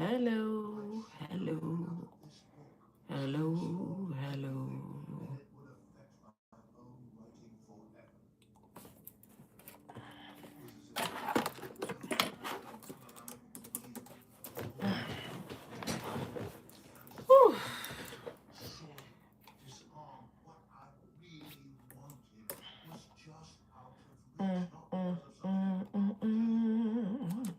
Hello, hello, hello, hello. Whew. Mm, mm, mm, mm, mm.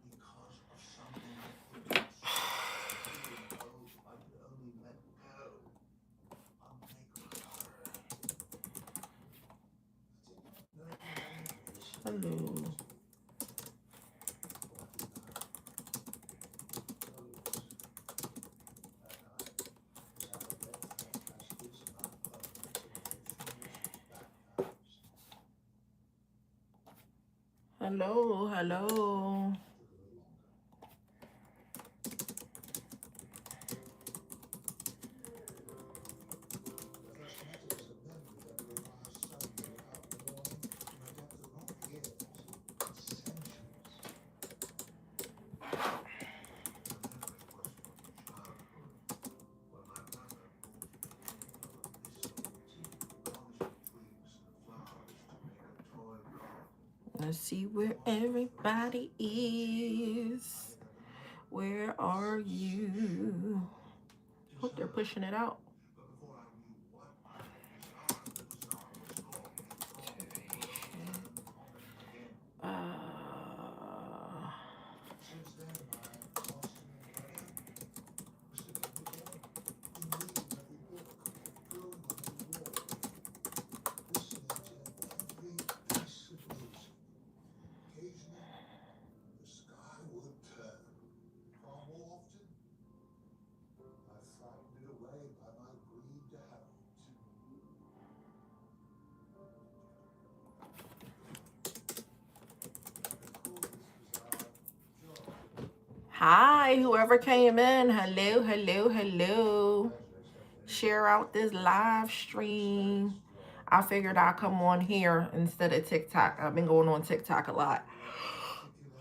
Hello. Hello, hello. Let's see where everybody is. Where are you? Hope they're pushing it out. Uh, Hi, whoever came in. Hello, hello, hello. Share out this live stream. I figured I'd come on here instead of TikTok. I've been going on TikTok a lot.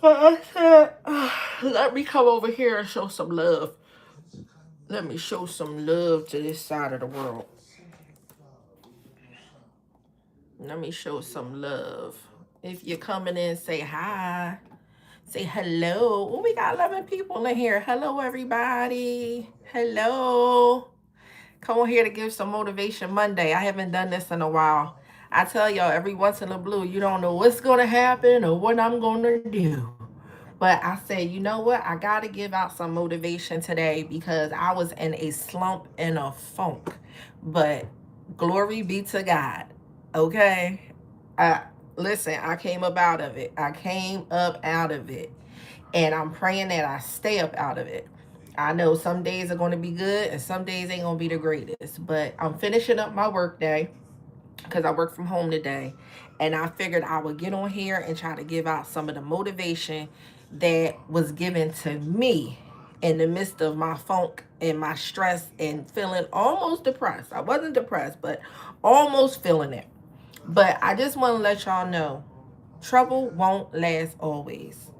But I said, let me come over here and show some love. Let me show some love to this side of the world. Let me show some love. If you're coming in, say hi. Say hello. Oh, we got 11 people in here. Hello, everybody. Hello. Come on here to give some motivation Monday. I haven't done this in a while. I tell y'all, every once in a blue, you don't know what's going to happen or what I'm going to do. But I said, you know what? I got to give out some motivation today because I was in a slump and a funk. But glory be to God. Okay? Listen, I came up out of it. I came up out of it. And I'm praying that I stay up out of it. I know some days are going to be good and some days ain't going to be the greatest. But I'm finishing up my work day because I work from home today. And I figured I would get on here and try to give out some of the motivation that was given to me in the midst of my funk and my stress and feeling almost depressed. I wasn't depressed, but almost feeling it. But I just want to let y'all know trouble won't last always.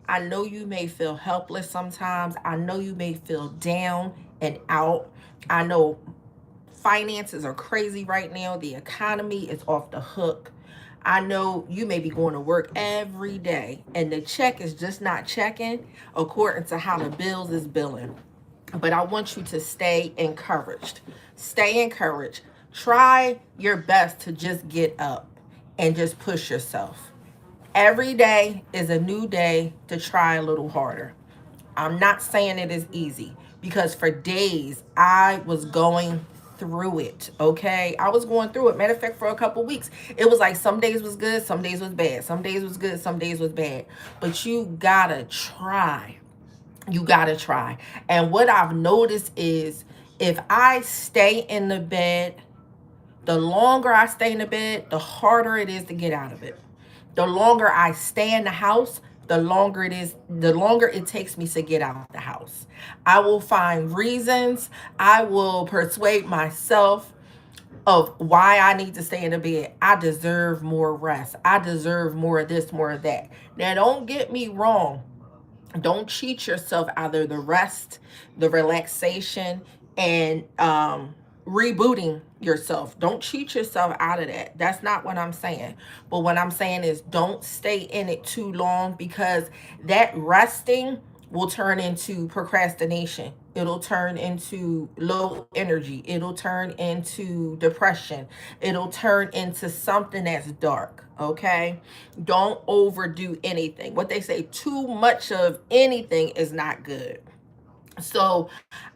I know you may feel helpless sometimes. I know you may feel down and out. I know finances are crazy right now. The economy is off the hook. I know you may be going to work every day and the check is just not checking according to how the bills is billing. But I want you to stay encouraged. Stay encouraged. Try your best to just get up and just push yourself. Every day is a new day to try a little harder. I'm not saying it is easy because for days I was going through it. Okay, I was going through it. Matter of fact, for a couple weeks, it was like some days was good, some days was bad, some days was good, some days was bad. But you gotta try. You gotta try. And what I've noticed is if I stay in the bed, the longer I stay in the bed, the harder it is to get out of it. The longer I stay in the house, the longer it takes me to get out the house. I will find reasons. I will persuade myself of why I need to stay in the bed. I deserve more rest. I deserve more of this, more of that. Now, don't get me wrong. Don't cheat yourself out of the rest, the relaxation, and rebooting yourself. Don't cheat yourself out of that. That's not what I'm saying. But what I'm saying is don't stay in it too long, because that resting will turn into procrastination. It'll turn into low energy. It'll turn into depression. It'll turn into something that's dark. Okay? Don't overdo anything. What they say, too much of anything is not good. So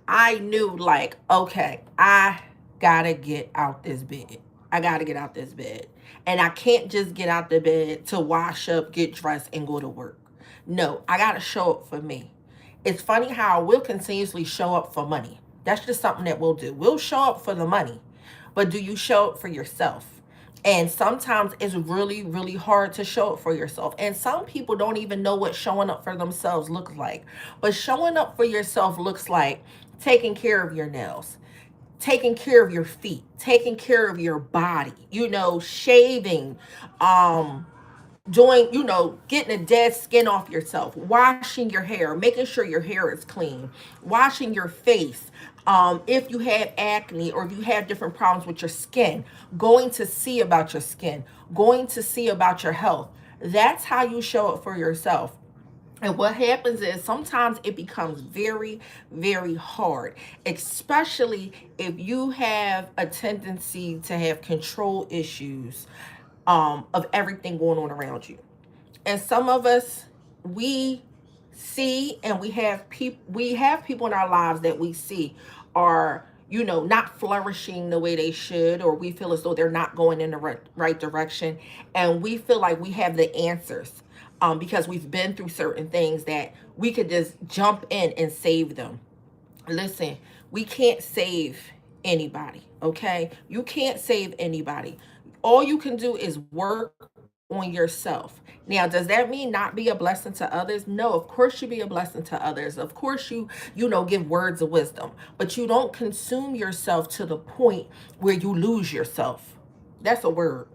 I knew, like, okay, I gotta get out this bed. I gotta get out this bed. And I can't just get out the bed to wash up, get dressed, and go to work. No, I gotta show up for me. It's funny how we'll continuously show up for money. That's just something that we'll do. We'll show up for the money, but do you show up for yourself? And sometimes it's really, really hard to show up for yourself. And some people don't even know what showing up for themselves looks like. But showing up for yourself looks like taking care of your nails, taking care of your feet, taking care of your body, shaving, doing, getting a dead skin off yourself, washing your hair, making sure your hair is clean, washing your face. If you have acne or if you have different problems with your skin, going to see about your skin, going to see about your health. That's how you show up for yourself. And what happens is sometimes it becomes very, very hard, especially if you have a tendency to have control issues of everything going on around you. And some of us, we see, and we have people in our lives that we see are, not flourishing the way they should, or we feel as though they're not going in the right direction, and we feel like we have the answers, because we've been through certain things that we could just jump in and save them. Listen, we can't save anybody, okay? You can't save anybody. All you can do is work on yourself. Now, does that mean not be a blessing to others? No, of course you be a blessing to others. Of course you give words of wisdom, but you don't consume yourself to the point where you lose yourself. That's a word.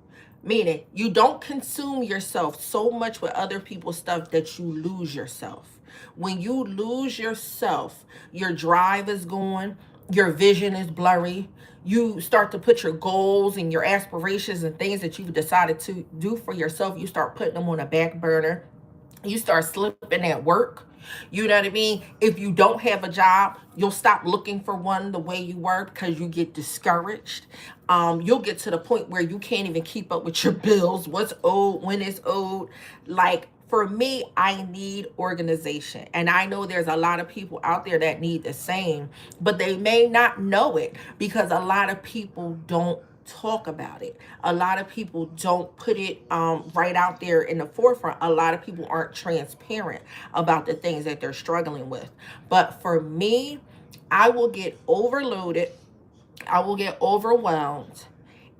Meaning, you don't consume yourself so much with other people's stuff that you lose yourself. When you lose yourself, your drive is gone, your vision is blurry. You start to put your goals and your aspirations and things that you've decided to do for yourself, you start putting them on a back burner. You start slipping at work. You know what I mean? If you don't have a job, you'll stop looking for one the way you were because you get discouraged. You'll get to the point where you can't even keep up with your bills. What's owed, when it's owed. Like, for me, I need organization. And I know there's a lot of people out there that need the same, but they may not know it because a lot of people don't talk about it. A lot of people don't put it right out there in the forefront. A lot of people aren't transparent about the things that they're struggling with. But for me, I will get overloaded. I will get overwhelmed.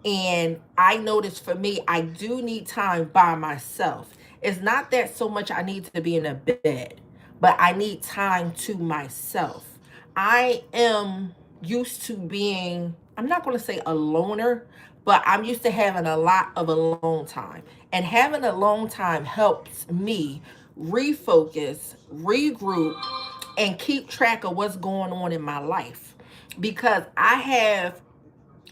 And I notice for me, I do need time by myself. It's not that so much I need to be in a bed, but I need time to myself. I am used to being, I'm not going to say a loner, but I'm used to having a lot of alone time. And having alone time helps me refocus, regroup, and keep track of what's going on in my life. Because I have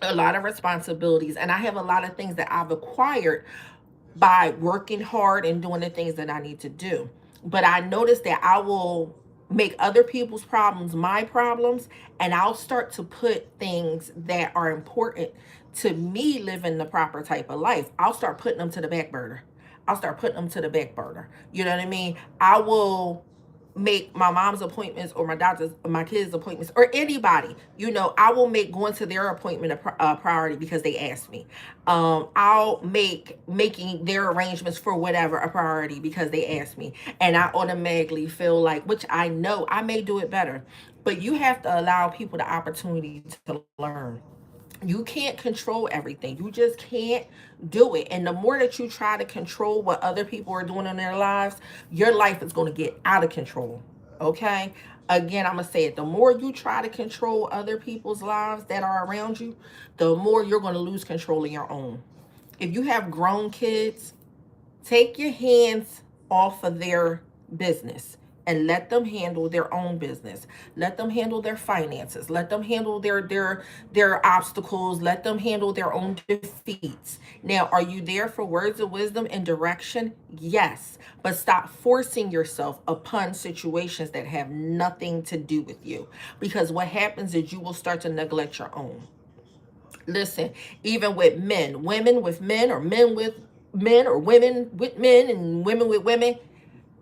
a lot of responsibilities and I have a lot of things that I've acquired by working hard and doing the things that I need to do. But I notice that I will make other people's problems my problems, and I'll start to put things that are important to me living the proper type of life. I'll start putting them to the back burner. I'll start putting them to the back burner. You know what I mean? I will make my mom's appointments or my doctor's, my kids' appointments, or anybody, I will make going to their appointment a priority because they asked me. I'll make making their arrangements for whatever a priority because they asked me. And I automatically feel like, which I know I may do it better, but you have to allow people the opportunity to learn. You can't control everything. You just can't do it. And the more that you try to control what other people are doing in their lives, your life is going to get out of control. Okay? Again, I'm going to say it. The more you try to control other people's lives that are around you, the more you're going to lose control of your own. If you have grown kids, take your hands off of their business. and let them handle their own business. Let them handle their finances. Let them handle their obstacles. Let them handle their own defeats. Now, are you there for words of wisdom and direction? Yes. But stop forcing yourself upon situations that have nothing to do with you. Because what happens is you will start to neglect your own. Listen, even with men, women with men, or men with men, or women with men, and women with women,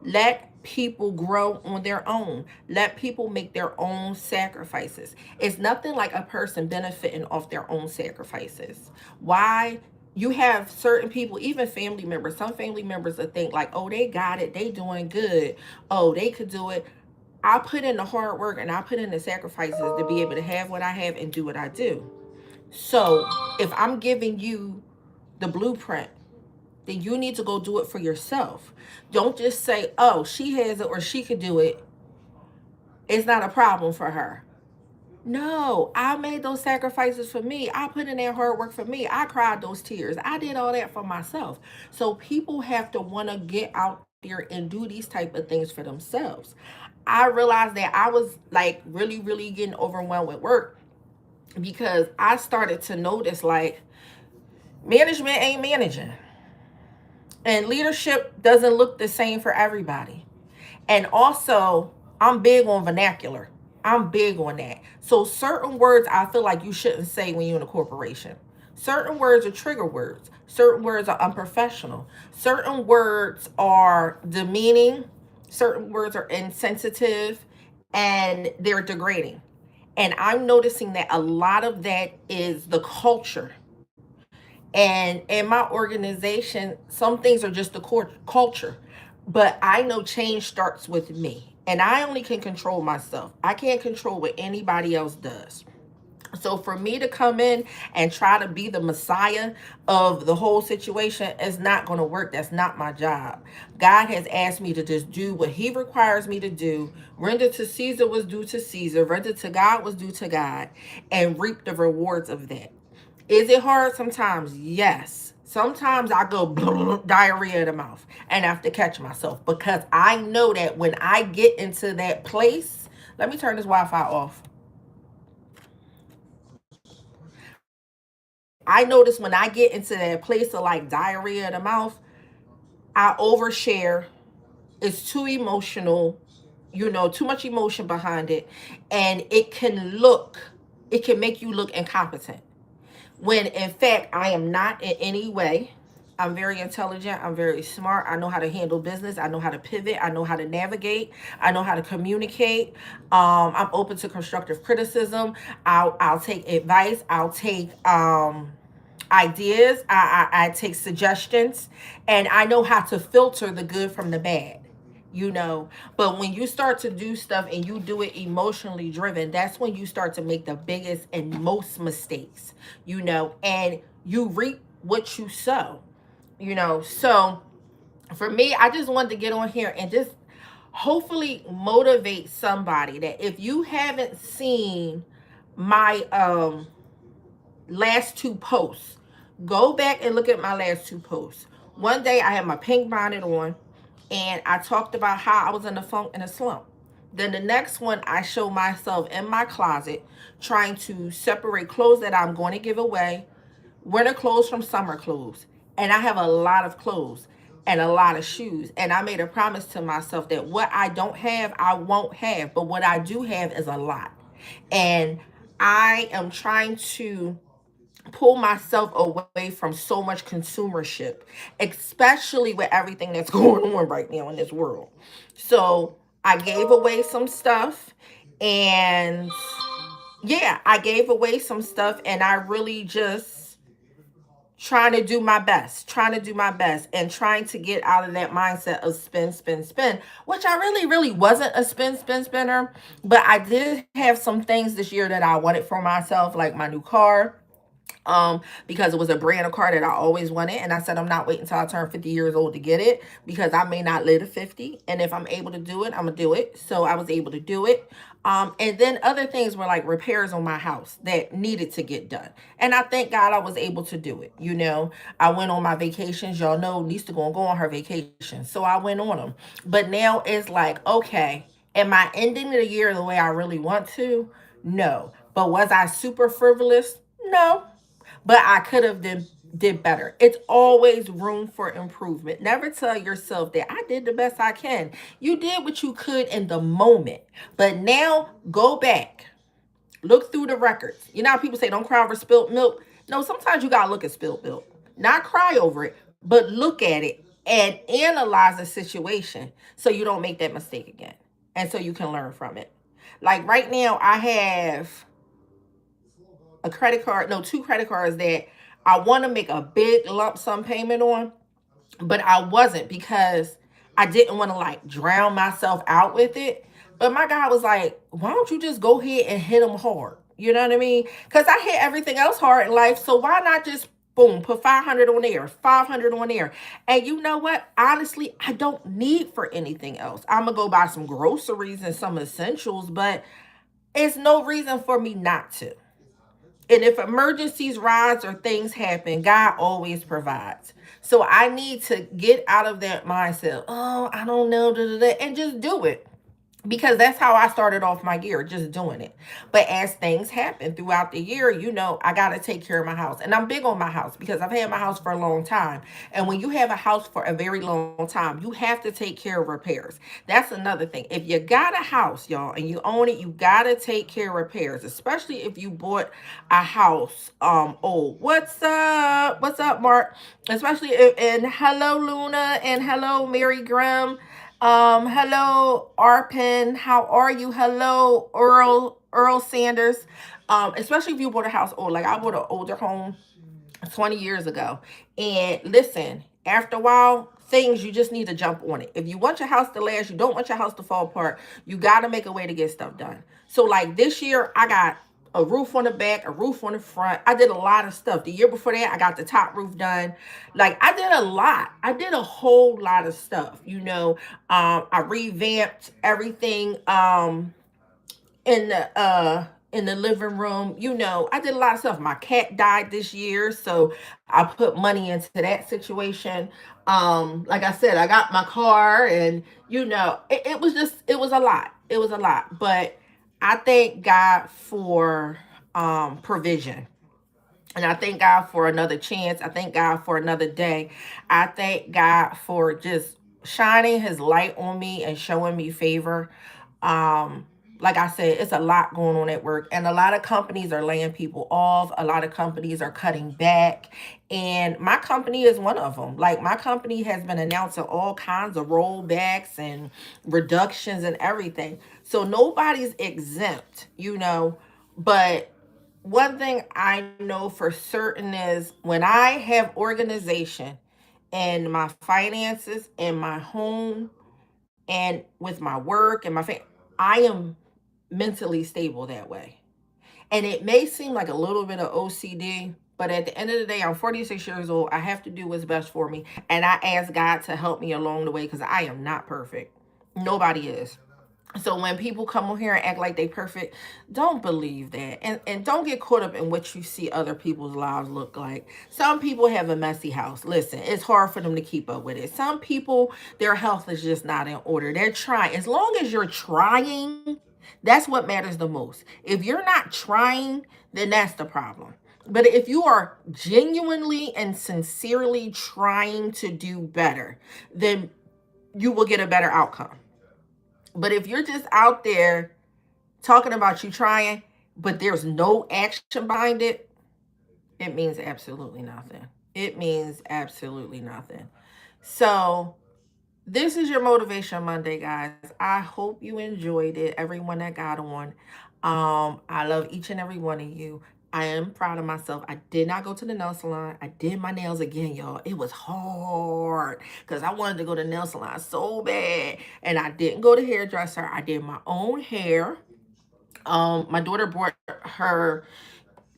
let people grow on their own. Let people make their own sacrifices. It's nothing like a person benefiting off their own sacrifices. Why? You have certain people, even family members, some family members that think like, oh, they got it, they doing good, oh, they could do it. I put in the hard work and I put in the sacrifices to be able to have what I have and do what I do. So if I'm giving you the blueprint, then you need to go do it for yourself. Don't just say, oh, she has it or she could do it. It's not a problem for her. No, I made those sacrifices for me. I put in that hard work for me. I cried those tears. I did all that for myself. So people have to want to get out there and do these type of things for themselves. I realized that I was like really, really getting overwhelmed with work because I started to notice like management ain't managing. And leadership doesn't look the same for everybody. And also, I'm big on vernacular. I'm big on that. So certain words I feel like you shouldn't say when you're in a corporation. Certain words are trigger words. Certain words are unprofessional. Certain words are demeaning. Certain words are insensitive and they're degrading. And I'm noticing that a lot of that is the culture. And in my organization, some things are just the culture. But I know change starts with me. And I only can control myself. I can't control what anybody else does. So for me to come in and try to be the messiah of the whole situation is not going to work. That's not my job. God has asked me to just do what he requires me to do. Render to Caesar was due to Caesar. Render to God was due to God. And reap the rewards of that. Is it hard sometimes? Yes. Sometimes I go diarrhea in the mouth and I have to catch myself because I know that when I get into that place, let me turn this Wi-Fi off. I notice when I get into that place of like diarrhea in the mouth, I overshare. It's too emotional, too much emotion behind it. And it can make you look incompetent. When in fact, I am not in any way. I'm very intelligent. I'm very smart. I know how to handle business. I know how to pivot. I know how to navigate. I know how to communicate. I'm open to constructive criticism. I'll take advice. I'll take ideas. I take suggestions, and I know how to filter the good from the bad. But when you start to do stuff and you do it emotionally driven, that's when you start to make the biggest and most mistakes. And you reap what you sow. So for me, I just wanted to get on here and just hopefully motivate somebody that if you haven't seen my last two posts, go back and look at my last two posts. One day I had my pink bonnet on and I talked about how I was in a funk and a slump. Then the next one, I show myself in my closet trying to separate clothes that I'm going to give away, winter clothes from summer clothes. And I have a lot of clothes and a lot of shoes. And I made a promise to myself that what I don't have, I won't have. But what I do have is a lot. And I am trying to pull myself away from so much consumership, especially with everything that's going on right now in this world. So I gave away some stuff, and yeah, I gave away some stuff, and I really just trying to do my best, and trying to get out of that mindset of spin, spin, spin, which I really, really wasn't a spin, spin, spinner. But I did have some things this year that I wanted for myself, like my new car. because it was a brand of car that I always wanted. And I said, I'm not waiting until I turn 50 years old to get it because I may not live to 50. And if I'm able to do it, I'm going to do it. So I was able to do it. And then other things were like repairs on my house that needed to get done. And I thank God I was able to do it. You know, I went on my vacations. Y'all know Nista gonna go on her vacation. So I went on them. But now it's like, okay, am I ending the year the way I really want to? No. But was I super frivolous? No, but I could have did better. It's always room for improvement. Never tell yourself that I did the best I can. You did what you could in the moment. But now go back. Look through the records. You know how people say don't cry over spilt milk? No, sometimes you gotta look at spilt milk. Not cry over it, but look at it and analyze the situation so you don't make that mistake again. And so you can learn from it. Like right now, I have a credit card, no, two credit cards that I want to make a big lump sum payment on, but I wasn't because I didn't want to like drown myself out with it. But my God was like, why don't you just go ahead and hit them hard? You know what I mean? Because I hit everything else hard in life. So why not just boom, put 500 on there, 500 on there. And you know what? Honestly, I don't need for anything else. I'm going to go buy some groceries and some essentials, but it's no reason for me not to. And if emergencies rise or things happen, God always provides. So I need to get out of that mindset. Oh, I don't know, and just do it, because that's how I started off my year, just doing it. But as things happen throughout the year, you know, I got to take care of my house. And I'm big on my house because I've had my house for a long time. And when you have a house for a very long time, you have to take care of repairs. That's another thing. If you got a house, y'all, and you own it, you got to take care of repairs, especially if you bought a house old. What's up? What's up, Mark? Especially if, and hello, Luna, and hello, Mary Graham. Hello, Arpin. How are you? Hello, Earl Sanders. Especially if you bought a house old. Like I bought an older home 20 years ago. And listen, after a while, things you just need to jump on it. If you want your house to last, you don't want your house to fall apart, you got to make a way to get stuff done. So like this year, I got a roof on the back, a roof on the front. I did a lot of stuff. The year before that, I got the top roof done. Like I did a lot. I did a whole lot of stuff. You know, I revamped everything. In the living room. You know, I did a lot of stuff. My cat died this year, so I put money into that situation. Like I said, I got my car, and you know, it was just, it was a lot. It was a lot. But I thank God for provision. And I thank God for another chance. I thank God for another day. I thank God for just shining his light on me and showing me favor. Um, like I said, it's a lot going on at work, and a lot of companies are laying people off. A lot of companies are cutting back, and my company is one of them. Like my company has been announcing all kinds of rollbacks and reductions and everything. So nobody's exempt, you know, but one thing I know for certain is when I have organization in my finances, in my home, and with my work and my family, I am mentally stable that way. And it may seem like a little bit of OCD, but at the end of the day, I'm 46 years old. I have to do what's best for me. And I ask God to help me along the way because I am not perfect. Nobody is. So when people come on here and act like they perfect, don't believe that. And don't get caught up in what you see other people's lives look like. Some people have a messy house. Listen, it's hard for them to keep up with it. Some people, their health is just not in order. They're trying. As long as you're trying, that's what matters the most. If you're not trying, then that's the problem. But if you are genuinely and sincerely trying to do better, then you will get a better outcome. But if you're just out there talking about you trying, but there's no action behind it, it means absolutely nothing. It means absolutely nothing. So, this is your Motivation Monday, guys. I hope you enjoyed it. Everyone that got on. I love each and every one of you. I am proud of myself. I did not go to the nail salon. I did my nails again, y'all. It was hard because I wanted to go to the nail salon so bad. And I didn't go to hairdresser. I did my own hair. My daughter brought her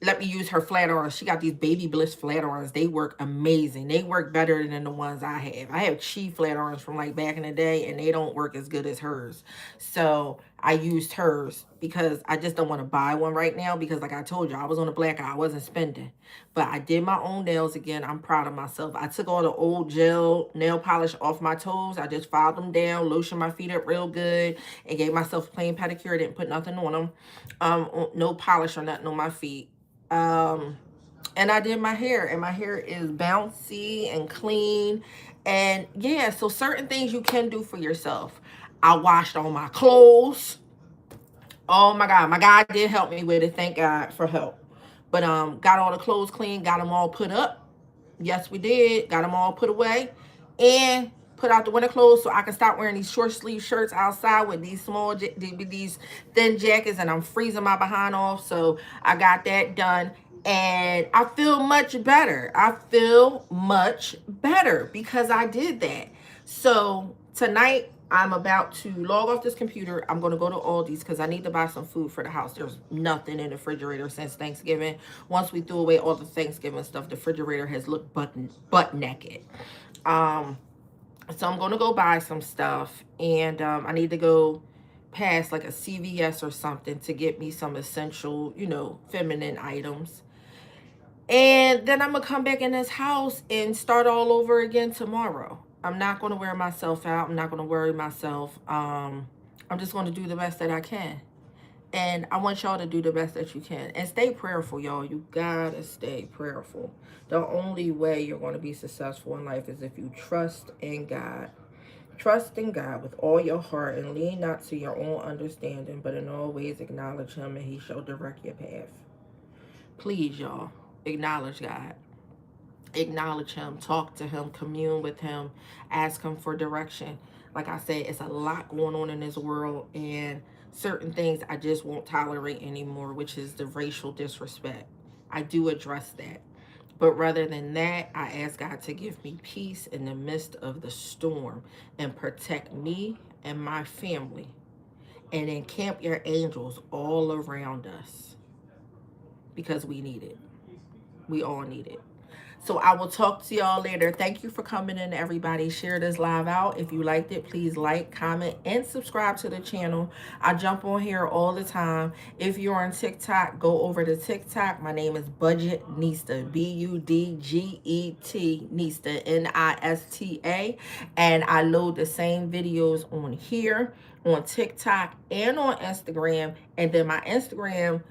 let me use her flat irons. She got these Baby Bliss flat irons. They work amazing. They work better than the ones I have. I have cheap flat irons from like back in the day, and they don't work as good as hers. So I used hers because I just don't want to buy one right now because, like I told you, I was on a black eye. I wasn't spending. But I did my own nails again. I'm proud of myself. I took all the old gel nail polish off my toes. I just filed them down, lotioned my feet up real good, and gave myself a plain pedicure. I didn't put nothing on them. No polish or nothing on my feet. And I did my hair, and my hair is bouncy and clean. And yeah, so certain things you can do for yourself. I washed all my clothes. Oh my God, my guy did help me with it. Thank God for help. But got all the clothes clean, got them all put up. Yes, we did. Got them all put away and put out the winter clothes so I can stop wearing these short sleeve shirts outside with these these thin jackets, and I'm freezing my behind off. So I got that done, and I feel much better. I feel much better because I did that. So tonight I'm about to log off this computer. I'm going to go to Aldi's because I need to buy some food for the house. There's nothing in the refrigerator since Thanksgiving. Once we threw away all the Thanksgiving stuff, the refrigerator has looked butt naked. So I'm going to go buy some stuff, and I need to go past like a CVS or something to get me some essential, feminine items. And then I'm going to come back in this house and start all over again tomorrow. I'm not going to wear myself out. I'm not going to worry myself. I'm just going to do the best that I can. And I want y'all to do the best that you can. And stay prayerful, y'all. You got to stay prayerful. The only way you're going to be successful in life is if you trust in God. Trust in God with all your heart and lean not to your own understanding, but in all ways acknowledge him, and he shall direct your path. Please, y'all, acknowledge God. Acknowledge him, talk to him, commune with him, ask him for direction. Like I said, it's a lot going on in this world, and certain things I just won't tolerate anymore, which is the racial disrespect. I do address that. But rather than that, I ask God to give me peace in the midst of the storm and protect me and my family, and encamp your angels all around us because we need it. We all need it. So I will talk to y'all later. Thank you for coming in, everybody. Share this live out. If you liked it, please like, comment, and subscribe to the channel. I jump on here all the time. If you're on TikTok, go over to TikTok. My name is Budget Nista, Budget Nista, Nista. And I load the same videos on here, on TikTok, and on Instagram. And then my Instagram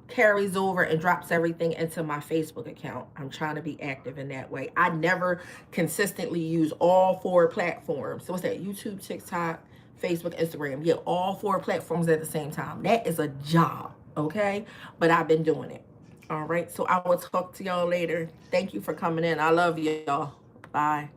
carries over and drops everything into my Facebook account. I'm trying to be active in that way. I never consistently use all 4 platforms. So what's that? YouTube, TikTok, Facebook, Instagram. Yeah, all 4 platforms at the same time. That is a job, okay? But I've been doing it. All right, so I will talk to y'all later. Thank you for coming in. I love y'all. Bye.